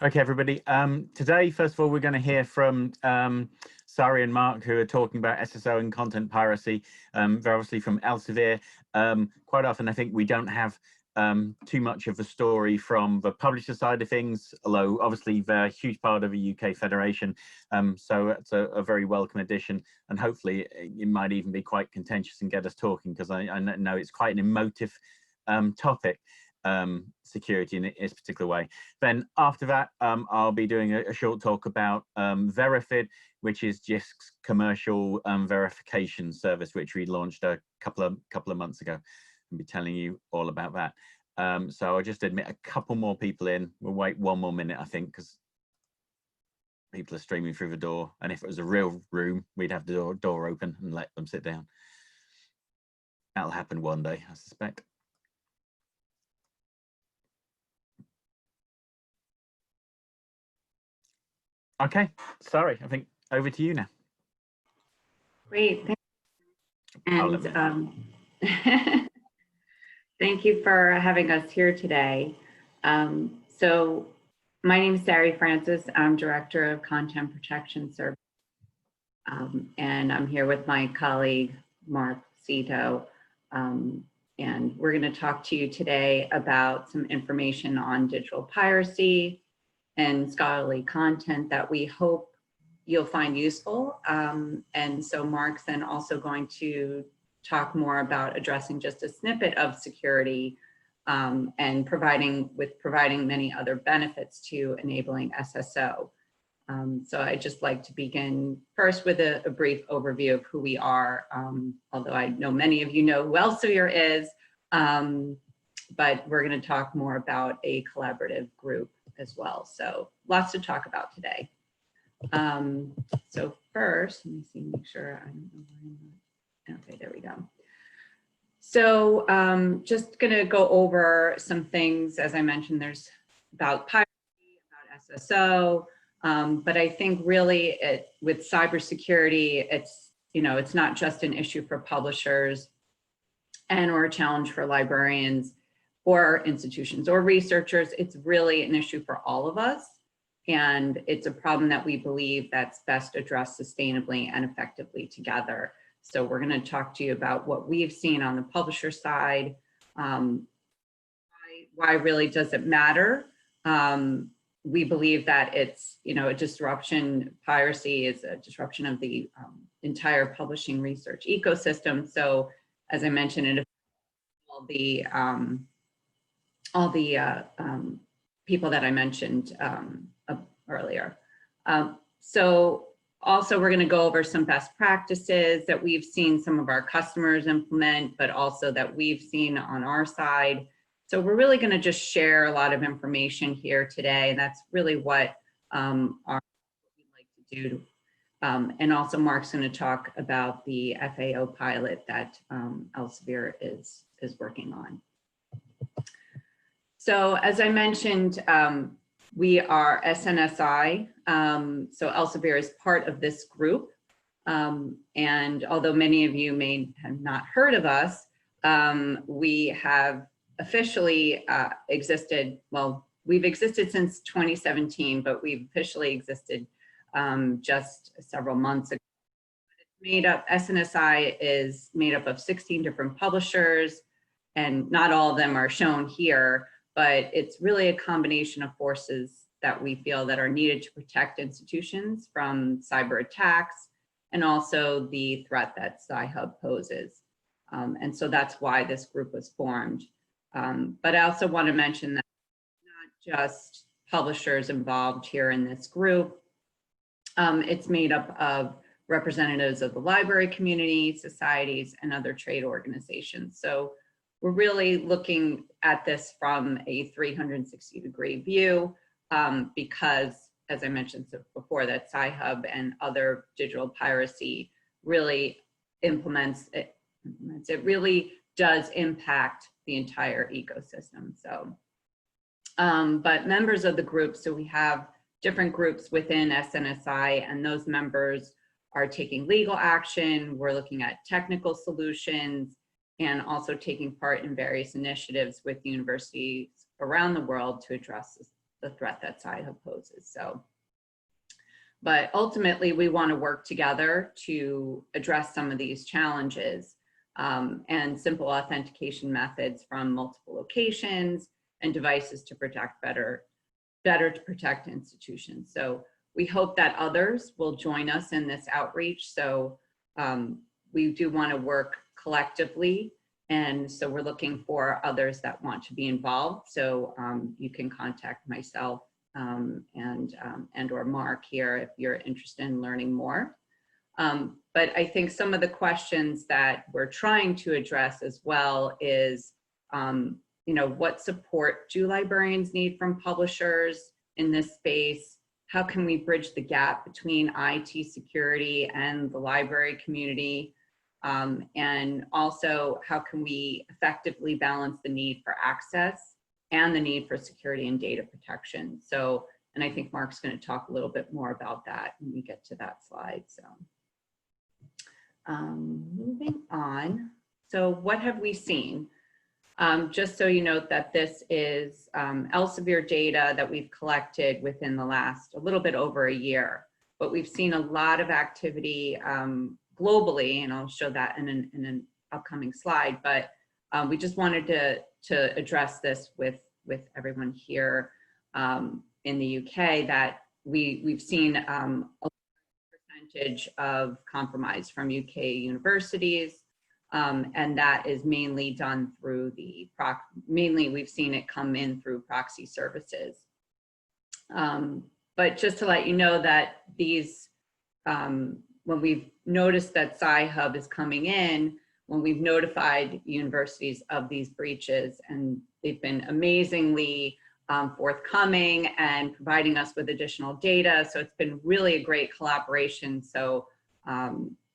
Okay, everybody. Today, first of all, we're going to hear from Sari and Mark, who are talking about SSO and content piracy, very obviously from Elsevier. Quite often, I think we don't have too much of a story from the publisher side of things, although obviously they're a huge part of the UK Federation. So it's a very welcome addition, and hopefully it might even be quite contentious and get us talking, because I know it's quite an emotive topic. Security in this particular way. Then after that, I'll be doing a short talk about Verifid, which is JISC's commercial verification service, which we launched a couple of months ago. I'll be telling you all about that. So I'll just admit a couple more people in. We'll wait one more minute, I think, because people are streaming through the door. And if it was a real room, we'd have the door open and let them sit down. That'll happen one day, I suspect. Okay, sorry, I think over to you now. Great, and thank you for having us here today. So my name is Sari Francis. I'm Director of Content Protection Service. And I'm here with my colleague, Mark Cito. And we're going to talk to you today about some information on digital piracy and scholarly content that we hope you'll find useful. And so Mark's then also going to talk more about addressing just a snippet of security and providing many other benefits to enabling SSO. So I'd just like to begin first with a brief overview of who we are, although I know many of you know who Elsevier is, but we're going to talk more about a collaborative group as well. So lots to talk about today. So first, let me see, make sure okay, there we go. So just gonna go over some things. As I mentioned, there's about piracy, about SSO, but I think really with cybersecurity, it's not just an issue for publishers or a challenge for librarians or institutions or researchers. It's really an issue for all of us. And it's a problem that we believe that's best addressed sustainably and effectively together. So we're going to talk to you about what we've seen on the publisher side. Why really does it matter? We believe that it's, a disruption. Piracy is a disruption of the entire publishing research ecosystem. So as I mentioned, it affects all the people that I mentioned earlier. So also we're going to go over some best practices that we've seen some of our customers implement, but also that we've seen on our side. So we're really going to just share a lot of information here today. And that's really what we'd like to do. And also Mark's going to talk about the FAO pilot that Elsevier is working on. So as I mentioned, we are SNSI, so Elsevier is part of this group. And although many of you may have not heard of us, we have officially existed, well, we've existed since 2017, but we've officially existed just several months ago. SNSI is made up of 16 different publishers, and not all of them are shown here, but it's really a combination of forces that we feel that are needed to protect institutions from cyber attacks and also the threat that Sci-Hub poses. And so that's why this group was formed. But I also want to mention that not just publishers involved here in this group. It's made up of representatives of the library community, societies, and other trade organizations. So we're really looking at this from a 360-degree view because, as I mentioned before, that Sci-Hub and other digital piracy really implements it. It really does impact the entire ecosystem. So, but members of the group, so we have different groups within SNSI, and those members are taking legal action. We're looking at technical solutions, and also taking part in various initiatives with universities around the world to address the threat that Sci-Hub poses. So, but ultimately we want to work together to address some of these challenges, and simple authentication methods from multiple locations and devices to protect better to protect institutions. So we hope that others will join us in this outreach. So we do want to work collectively. And so we're looking for others that want to be involved. So you can contact myself and or Mark here if you're interested in learning more. But I think some of the questions that we're trying to address as well is, what support do librarians need from publishers in this space? How can we bridge the gap between IT security and the library community? And also, how can we effectively balance the need for access and the need for security and data protection? So, and I think Mark's going to talk a little bit more about that when we get to that slide. So moving on. So what have we seen? Just so you note that this is Elsevier data that we've collected within the last a little bit over a year, but we've seen a lot of activity globally, and I'll show that in an upcoming slide, but we just wanted to address this with everyone here in the UK, that we've seen a percentage of compromise from UK universities. And that is mainly done through mainly we've seen it come in through proxy services. But just to let you know that these, when we've noticed that Sci-Hub is coming in, when we've notified universities of these breaches, and they've been amazingly forthcoming and providing us with additional data. So it's been really a great collaboration. So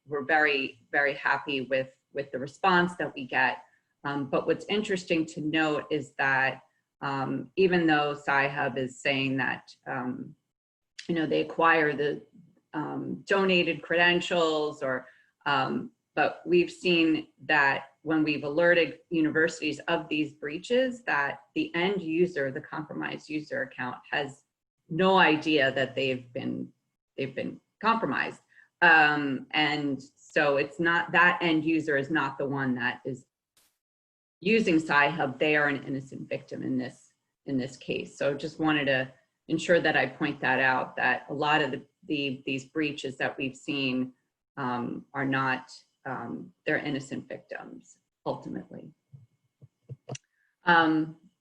we're very, very happy with the response that we get. But what's interesting to note is that even though Sci-Hub is saying that, they acquire the donated credentials, or, but we've seen that when we've alerted universities of these breaches, that the end user, the compromised user account, has no idea that they've been compromised. And so it's not, that end user is not the one that is using Sci-Hub. They are an innocent victim in this case. So just wanted to ensure that I point that out, that a lot of these breaches that we've seen are not, they're innocent victims ultimately.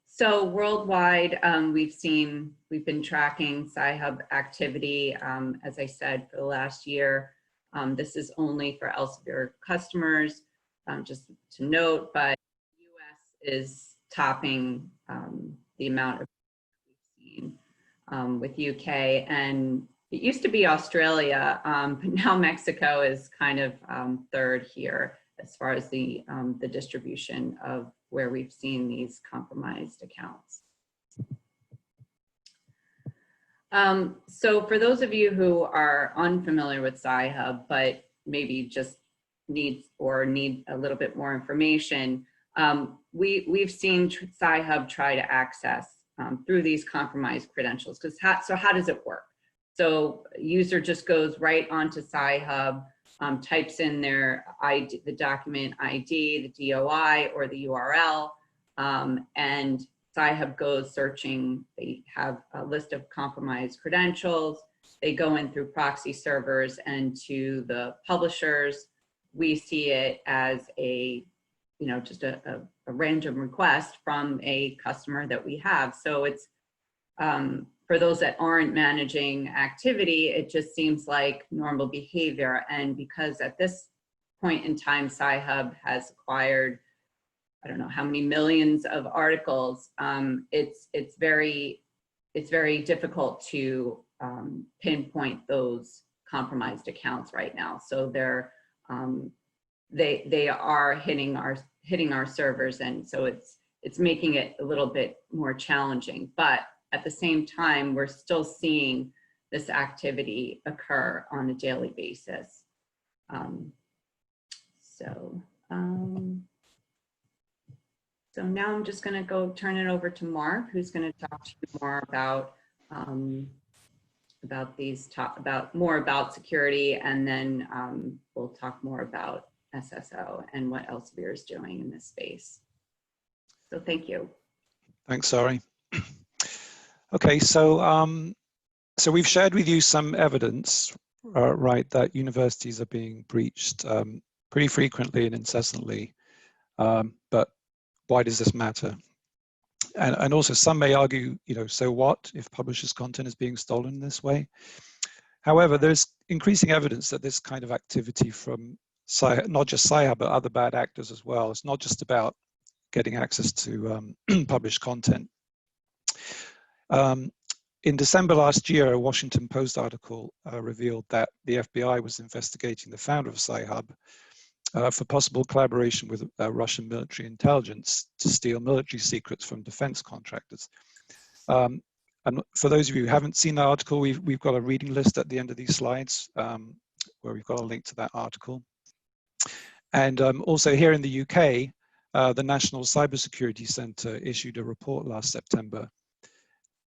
So worldwide, we've been tracking Sci-Hub activity, as I said, for the last year. This is only for Elsevier customers, just to note, but the US is topping the amount of we've seen with UK, and it used to be Australia, but now Mexico is kind of third here as far as the distribution of where we've seen these compromised accounts. So for those of you who are unfamiliar with Sci-Hub, but maybe just need a little bit more information, we've seen Sci-Hub try to access through these compromised credentials. So how does it work? So user just goes right onto Sci-Hub, types in their ID, the document ID, the DOI, or the URL, and Sci-Hub goes searching. They have a list of compromised credentials. They go in through proxy servers and to the publishers. We see it as a, just a random request from a customer that we have. So it's, for those that aren't managing activity, it just seems like normal behavior. And because at this point in time, Sci-Hub has acquired, I don't know how many millions of articles, it's very difficult to pinpoint those compromised accounts right now. So they are hitting our servers, and so it's making it a little bit more challenging. But at the same time, we're still seeing this activity occur on a daily basis. So now I'm just going to turn it over to Mark, who's going to talk to you more about about more about security, and then we'll talk more about SSO and what Elsevier is doing in this space. So thank you. Thanks, Sari. Okay, so so we've shared with you some evidence, right, that universities are being breached pretty frequently and incessantly. But why does this matter? And also some may argue, you know, so what if publishers' content is being stolen this way? However, there's increasing evidence that this kind of activity from not just Sci-Hub, but other bad actors as well. It's not just about getting access to published content. In December last year, a Washington Post article revealed that the FBI was investigating the founder of Sci-Hub for possible collaboration with Russian military intelligence to steal military secrets from defense contractors. And for those of you who haven't seen that article, we've got a reading list at the end of these slides where we've got a link to that article. And also here in the UK, the National Cybersecurity Centre issued a report last September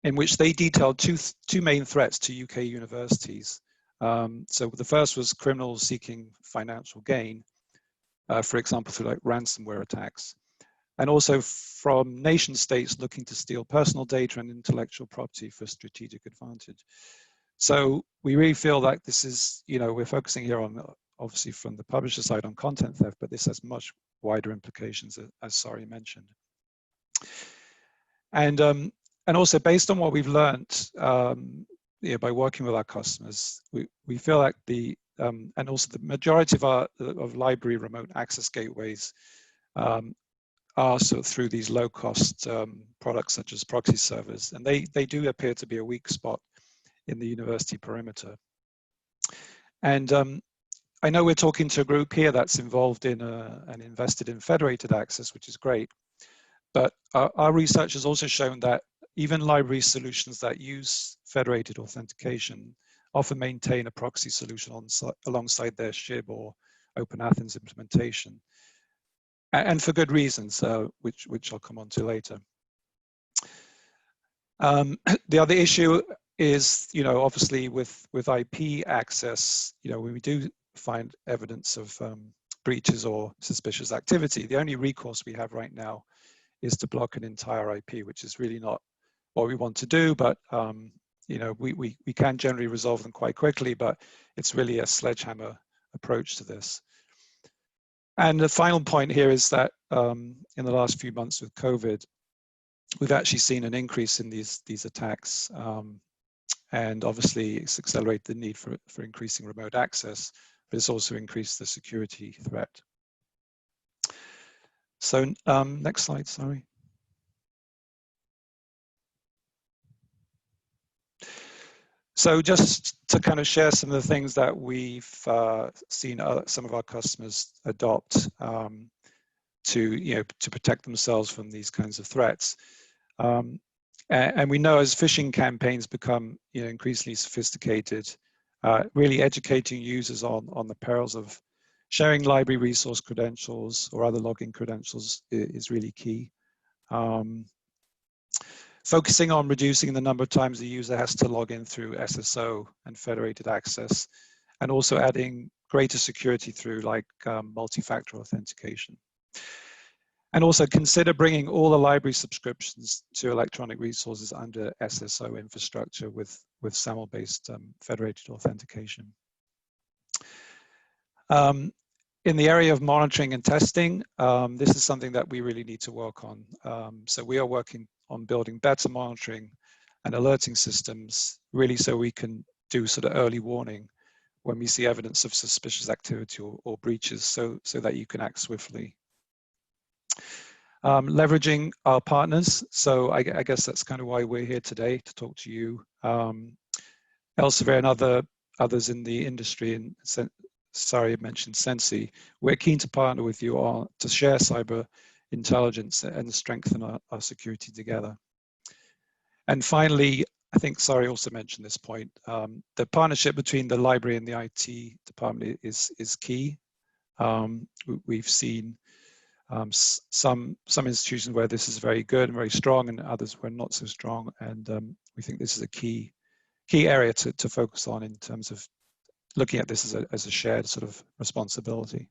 in which they detailed two main threats to UK universities. So the first was criminals seeking financial gain, for example, through like ransomware attacks, and also from nation states looking to steal personal data and intellectual property for strategic advantage. So we really feel like this is, you know, we're focusing here on, obviously from the publisher side on content theft, but this has much wider implications, as Sari mentioned. And also based on what we've learned you know, by working with our customers, we feel like and also the majority of library remote access gateways are sort of through these low-cost products such as proxy servers, and they do appear to be a weak spot in the university perimeter. And I know we're talking to a group here that's involved in and invested in federated access, which is great, but our research has also shown that even library solutions that use federated authentication often maintain a proxy solution alongside their SHIB or Open Athens implementation, and for good reasons, which I'll come on to later. The other issue is, you know, obviously with IP access, you know, when we do find evidence of breaches or suspicious activity, the only recourse we have right now is to block an entire IP, which is really not what we want to do, but you know, we can generally resolve them quite quickly, but it's really a sledgehammer approach to this. And the final point here is that in the last few months with COVID, we've actually seen an increase in these attacks, and obviously it's accelerated the need for increasing remote access, but it's also increased the security threat. So next slide, sorry. So just to kind of share some of the things that we've seen some of our customers adopt to protect themselves from these kinds of threats. And we know as phishing campaigns become increasingly sophisticated, really educating users on the perils of sharing library resource credentials or other login credentials is really key. Focusing on reducing the number of times the user has to log in through SSO and federated access, and also adding greater security through like multi-factor authentication. And also consider bringing all the library subscriptions to electronic resources under SSO infrastructure with SAML-based federated authentication. In the area of monitoring and testing, this is something that we really need to work on. So we are working on building better monitoring and alerting systems, really so we can do sort of early warning when we see evidence of suspicious activity or breaches, so that you can act swiftly. Leveraging our partners. So I guess that's kind of why we're here today, to talk to you. Elsevier and others in the industry, and Sari mentioned Sensi. We're keen to partner with you to share cyber intelligence and strengthen our security together. And finally, I think Sari also mentioned this point, the partnership between the library and the IT department is key. We've seen Some institutions where this is very good and very strong, and others where not so strong. And we think this is a key area to focus on in terms of looking at this as a shared sort of responsibility.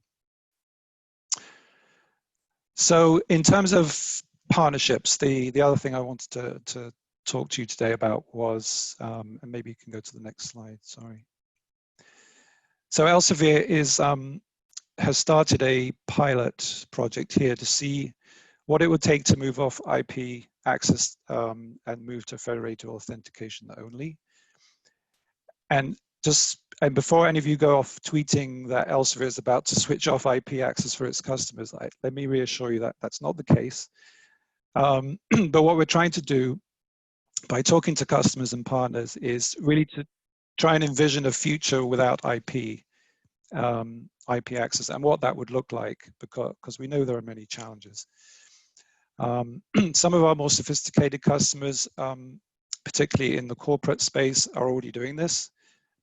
So in terms of partnerships, the other thing I wanted to talk to you today about was, and maybe you can go to the next slide, sorry. So Elsevier has started a pilot project here to see what it would take to move off IP access and move to federated authentication only. And before any of you go off tweeting that Elsevier is about to switch off IP access for its customers, let me reassure you that that's not the case. But what we're trying to do by talking to customers and partners is really to try and envision a future without IP access and what that would look like, because we know there are many challenges. Some of our more sophisticated customers, particularly in the corporate space, are already doing this,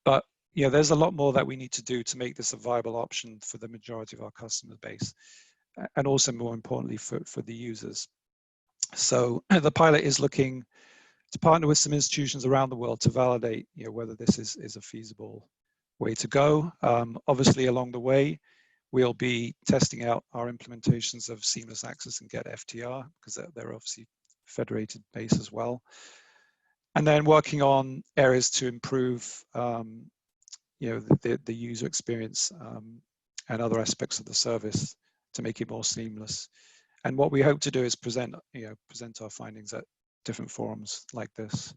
but there's a lot more that we need to do to make this a viable option for the majority of our customer base, and also more importantly for the users. So the pilot is looking to partner with some institutions around the world to validate whether this is a feasible way to go. Obviously, along the way, we'll be testing out our implementations of seamless access and get FTR, because they're obviously federated base as well. And then working on areas to improve the user experience and other aspects of the service to make it more seamless. And what we hope to do is present our findings at different forums like this.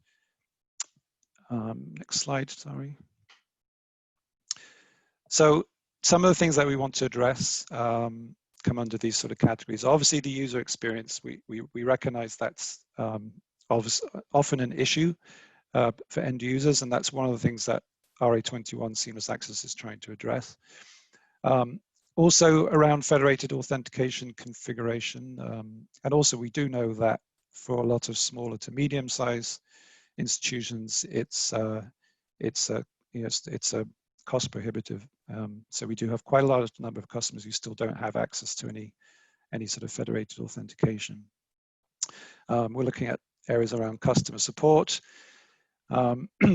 Next slide, sorry. So some of the things that we want to address come under these sort of categories. Obviously, the user experience, we recognize that's often an issue for end users, and that's one of the things that RA21 Seamless Access is trying to address. Also around federated authentication configuration, and also we do know that for a lot of smaller to medium-sized institutions, it's a cost prohibitive. So we do have quite a large number of customers who still don't have access to any sort of federated authentication. We're looking at areas around customer support,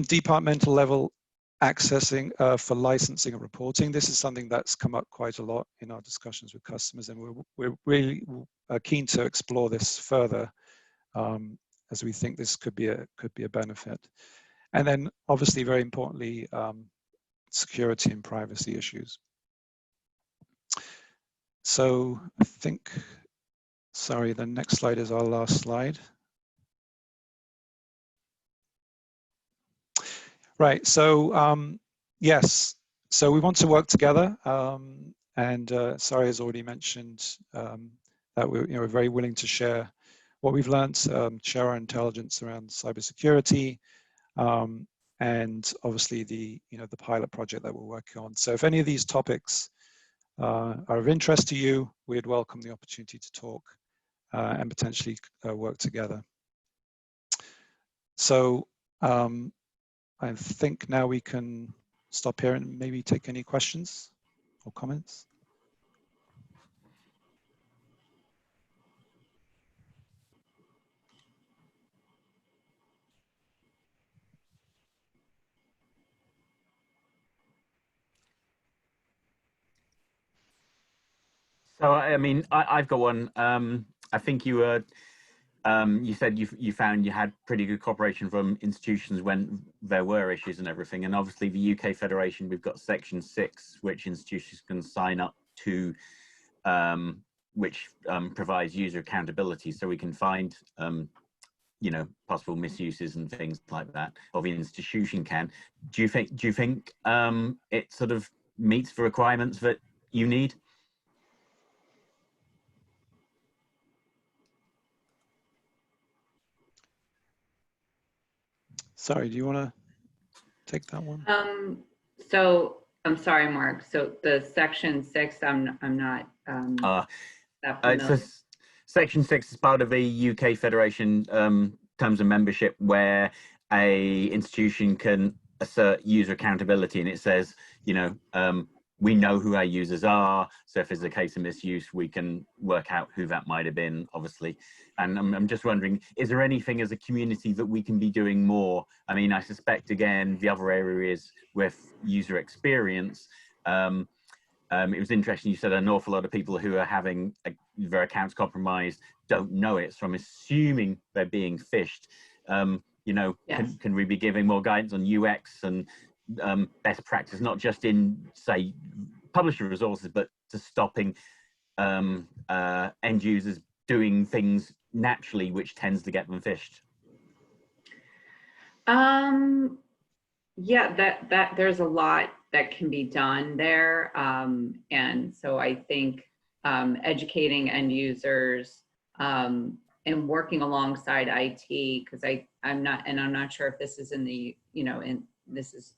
departmental level accessing for licensing and reporting. This is something that's come up quite a lot in our discussions with customers, and we're really keen to explore this further, as we think this could be a benefit. And then obviously, very importantly, security and privacy issues. So I think, sorry, the next slide is our last slide. Right, so yes, so we want to work together, and Sari has already mentioned that we're very willing to share what we've learned, share our intelligence around cybersecurity, and obviously the pilot project that we're working on. So if any of these topics are of interest to you, we'd welcome the opportunity to talk and potentially work together. So I think now we can stop here and maybe take any questions or comments. So, I mean, I've got one. I think you were, you said you found you had pretty good cooperation from institutions when there were issues and everything. And obviously the UK Federation, we've got Section 6, which institutions can sign up to, which provides user accountability. So we can find, possible misuses and things like that, or the institution can. Do you think it sort of meets the requirements that you need? Sorry, do you want to take that one? So I'm sorry, Mark. So the Section 6, I'm not that familiar. So Section 6 is part of the UK Federation terms of membership, where a institution can assert user accountability, and it says, we know who our users are. So if there's a case of misuse, we can work out who that might have been, obviously. And I'm just wondering, is there anything as a community that we can be doing more? I mean, I suspect, again, the other area is with user experience. It was interesting, you said an awful lot of people who are having their accounts compromised don't know it, so I'm assuming they're being phished. You know, Yes. can we be giving more guidance on UX and best practice, not just in, say, publisher resources, but to stopping end users doing things naturally, which tends to get them phished? Yeah, that there's a lot that can be done there. And so I think educating end users and working alongside IT, because I'm not sure if this is in the, you know, this is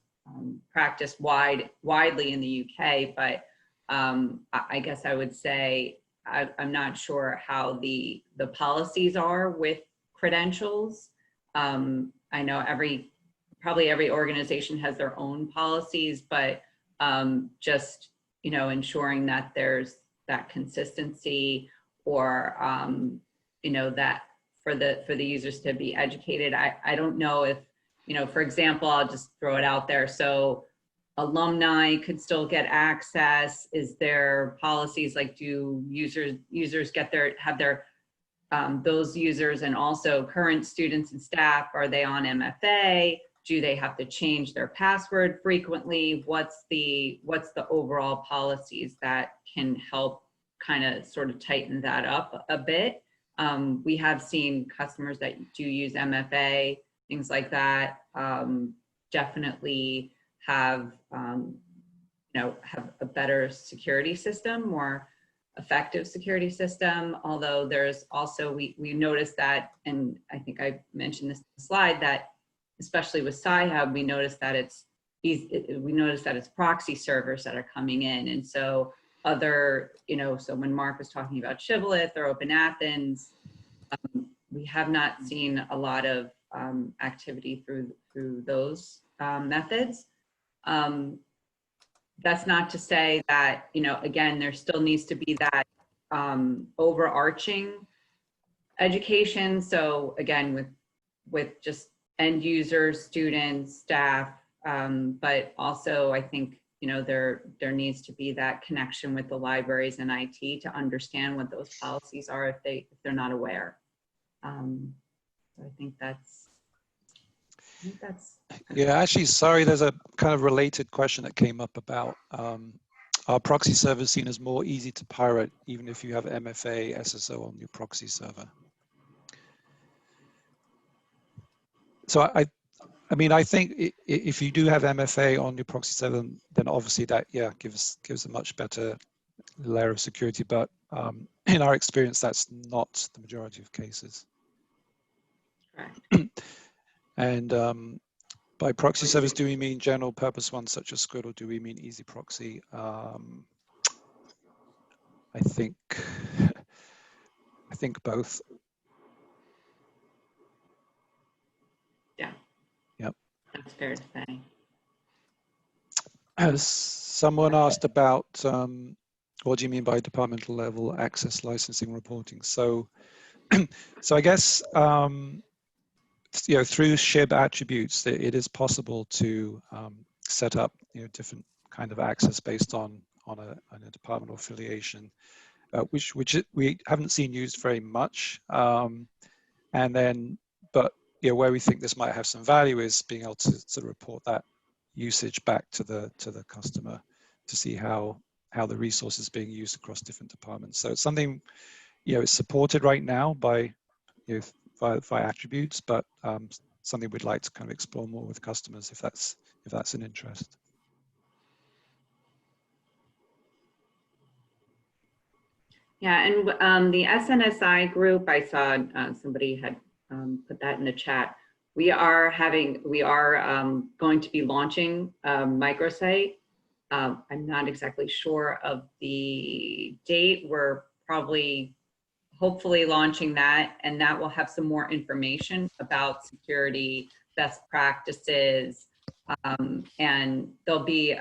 practiced widely in the UK, but I guess I would say I'm not sure how the policies are with credentials. I know probably every organization has their own policies, but just, you know, ensuring that there's that consistency, or you know, that for the users to be educated. I don't know if, you know, for example, I'll just throw it out there. So alumni could still get access. Is there policies, like, do users have their those users, and also current students and staff, are they on MFA? Do they have to change their password frequently? What's the overall policies that can help kind of sort of tighten that up a bit? We have seen customers that do use MFA, things like that, definitely have, you know, have a better security system, more effective security system. Although there's also, we noticed that, and I think I mentioned this in the slide, that especially with Sci-Hub, we noticed that it's proxy servers that are coming in. And so other, you know, so when Mark was talking about Shibboleth or Open Athens, we have not seen a lot of activity through those methods. That's not to say that, you know, again, there still needs to be that overarching education. So again, with just end users, students, staff, but also I think, you know, there needs to be that connection with the libraries and IT to understand what those policies are if they're not aware. So I think that's. Yeah, actually, sorry, there's a kind of related question that came up about are proxy servers seen as more easy to pirate, even if you have MFA, SSO on your proxy server? So I mean, I think if you do have MFA on your proxy server, then obviously that, yeah, gives a much better layer of security. But in our experience, that's not the majority of cases. Right. And by proxy servers, do we mean general purpose ones such as Squid, or do we mean easy proxy? I think both. Yeah. Yep. That's fair to say. As someone asked about what do you mean by departmental level access licensing reporting? So, so I guess you know, through SHIB attributes, it is possible to set up, you know, different kind of access based on a departmental affiliation, which we haven't seen used very much. And then, but you know, where we think this might have some value is being able to sort of report that usage back to the customer to see how the resource is being used across different departments. So it's something, you know, it's supported right now by, you know, via attributes, but something we'd like to kind of explore more with customers if that's an interest. Yeah, and the SNSI group, I saw somebody had put that in the chat. We are going to be launching a microsite. I'm not exactly sure of the date. We're hopefully launching that, and that will have some more information about security, best practices, And there'll be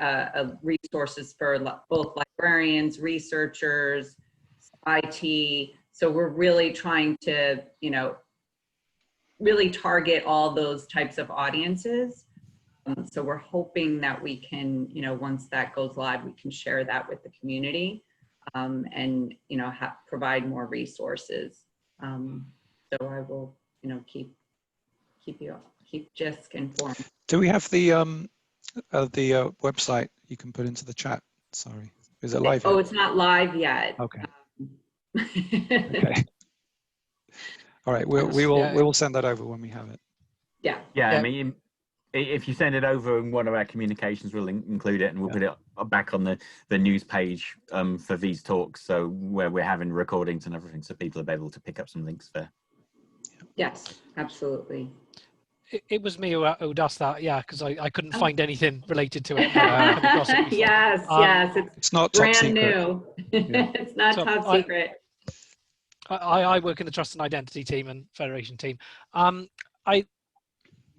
resources for both librarians, researchers, IT. So we're really trying to, really target all those types of audiences. So we're hoping that we can, once that goes live, we can share that with the community, and, provide more resources. So I will, keep Jisk informed. Do we have the website you can put into the chat? Sorry, is it live yet? Oh, it's not live yet. Okay. Okay. All right, we will send that over when we have it. Yeah. Yeah, I mean, if you send it over in one of our communications, we'll include it, and we'll put it back on the news page for these talks, so where we're having recordings and everything, so people will be able to pick up some links there. Yes, absolutely. It was me who'd asked that, because I couldn't find anything related to it. Yes, yes, it's not brand top secret. new. It's not top secret. I work in the Trust and Identity team and Federation team.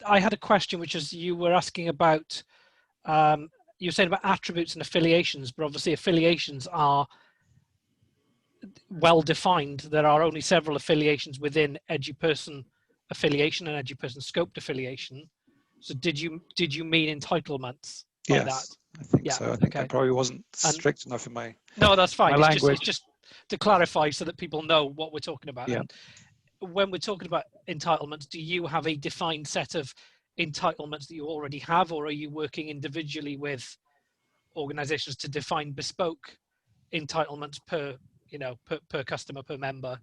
I had a question, which is, you were asking about, you said about attributes and affiliations, but obviously affiliations are well defined. There are only several affiliations within EduPerson affiliation and EduPerson scoped affiliation. So did you mean entitlements by that? Yes, I think so. I think I probably wasn't strict enough in my No, that's fine. It's just to clarify so that people know what we're talking about. Yeah. And when we're talking about entitlements, do you have a defined set of entitlements that you already have, or are you working individually with organizations to define bespoke entitlements per customer, per member?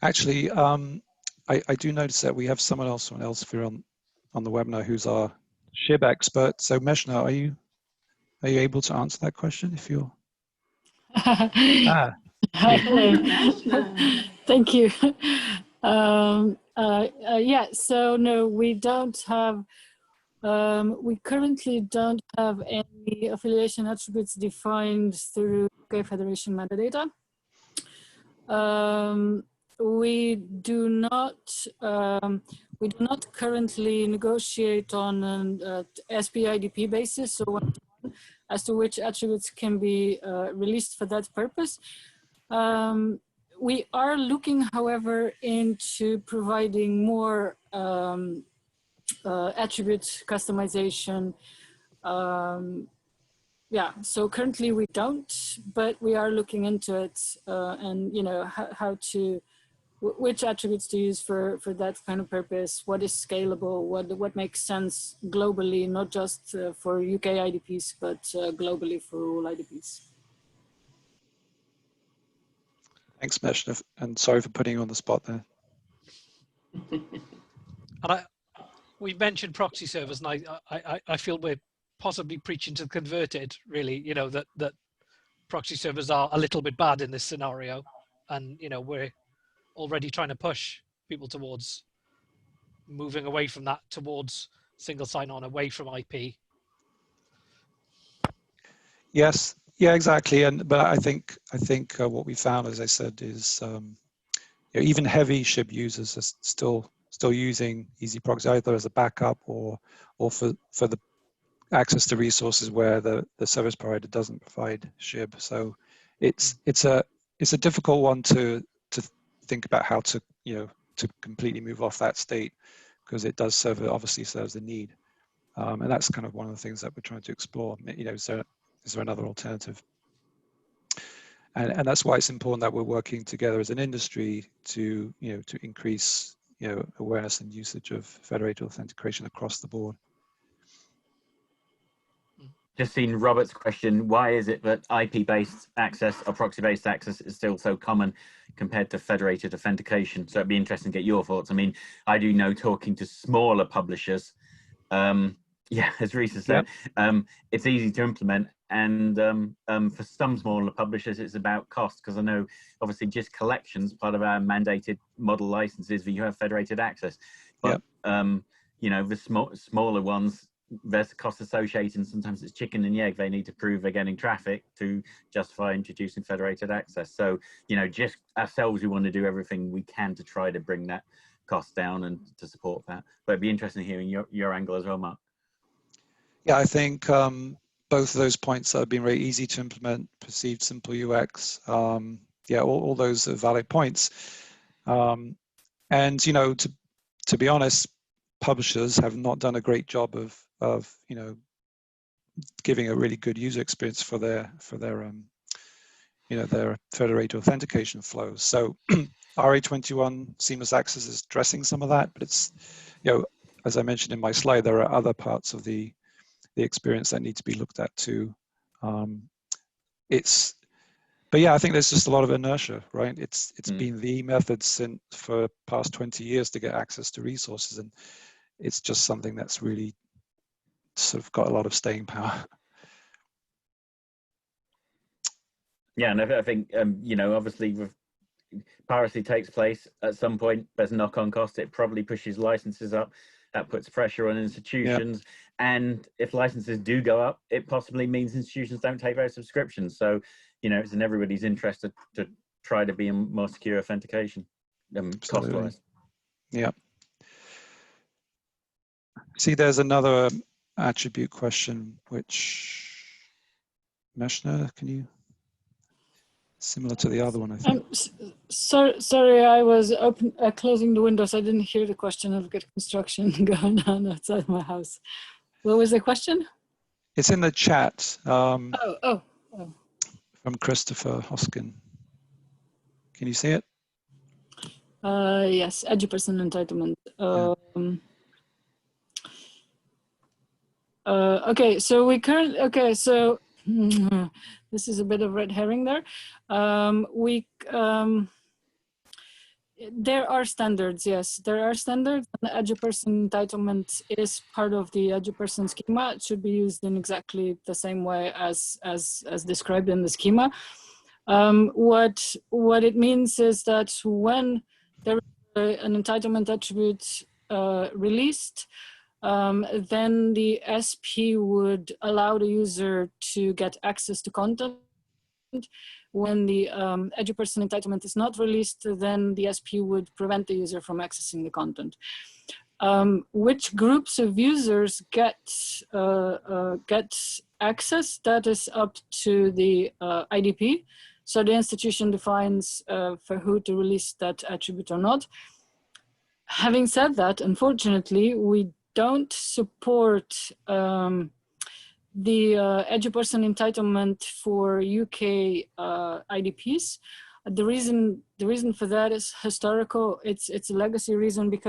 Actually, I do notice that we have someone else from Elsevier on the webinar who's our SHIB expert. So Meshna, are you able to answer that question if you're Hello. Thank you. Yeah, so no, we don't have, we currently don't have any affiliation attributes defined through UK Federation metadata. We do not currently negotiate on an SPIDP basis, so as to which attributes can be released for that purpose. We are looking, however, into providing more attribute customization. Yeah, so currently we don't, but we are looking into it, and how to, which attributes to use for that kind of purpose, what is scalable, what makes sense globally, not just for UK IDPs, but globally for all IDPs. Thanks, Meshna, and sorry for putting you on the spot there. And we mentioned proxy servers, and I feel we're possibly preaching to the converted, really, that proxy servers are a little bit bad in this scenario, and we're already trying to push people towards moving away from that, towards single sign-on, away from IP. Yes, yeah, exactly. But I think what we found, as I said, is even heavy SHIB users are still using EasyProxy either as a backup or for the access to resources where the service provider doesn't provide SHIB. So it's a difficult one to think about how to to completely move off that state, because it does obviously serves a need, and that's kind of one of the things that we're trying to explore. Is there another alternative? And that's why it's important that we're working together as an industry to to increase awareness and usage of federated authentication across the board. Just seen Robert's question, why is it that IP-based access or proxy-based access is still so common compared to federated authentication? So it'd be interesting to get your thoughts. I mean, I do know, talking to smaller publishers, yeah, as Risa said, it's easy to implement. And for some smaller publishers, it's about cost, because I know obviously just collections, part of our mandated model licenses that you have federated access. But, the smaller ones, there's cost associated, and sometimes it's chicken and the egg. They need to prove they're getting traffic to justify introducing federated access. So, just ourselves, we want to do everything we can to try to bring that cost down and to support that. But it'd be interesting hearing your angle as well, Mark. Yeah, Yeah, I think both of those points have been very easy to implement, perceived simple UX. Yeah, all those are valid points. And, you know, to be honest, publishers have not done a great job of you know, giving a really good user experience for their you know, their federated authentication flows. So RA21 seamless access is addressing some of that, but it's, you know, as I mentioned in my slide, there are other parts of the experience that need to be looked at too. But yeah, I think there's just a lot of inertia, right? It's been the method since for past 20 years to get access to resources, and it's just something that's really sort of got a lot of staying power. Yeah, and I think you know, obviously with piracy takes place at some point, there's knock-on cost. It probably pushes licenses up. That puts pressure on institutions. Yeah. And if licenses do go up, it possibly means institutions don't take those subscriptions. So, you know, it's in everybody's interest to try to be in more secure authentication, cost-wise. Yeah. See, there's another attribute question, which, Meshner, can you? Similar to the other one, I think. Sorry, I was closing the windows. I didn't hear the question. I've got construction going on outside my house. What was the question? It's in the chat. Oh. From Christopher Hoskin. Can you see it? Yes, eduperson entitlement. Okay, so this is a bit of red herring there. There are standards, yes, there are standards. The eduperson entitlement is part of the eduperson schema. It should be used in exactly the same way as described in the schema. What it means is that when there is an entitlement attribute released, then the SP would allow the user to get access to content. When the eduperson entitlement is not released, then the SP would prevent the user from accessing the content. Which groups of users get access, that is up to the IDP. So the institution defines for who to release that attribute or not. Having said that, unfortunately, we don't support the eduperson entitlement for UK IDPs. The reason for that is historical. It's a legacy reason, because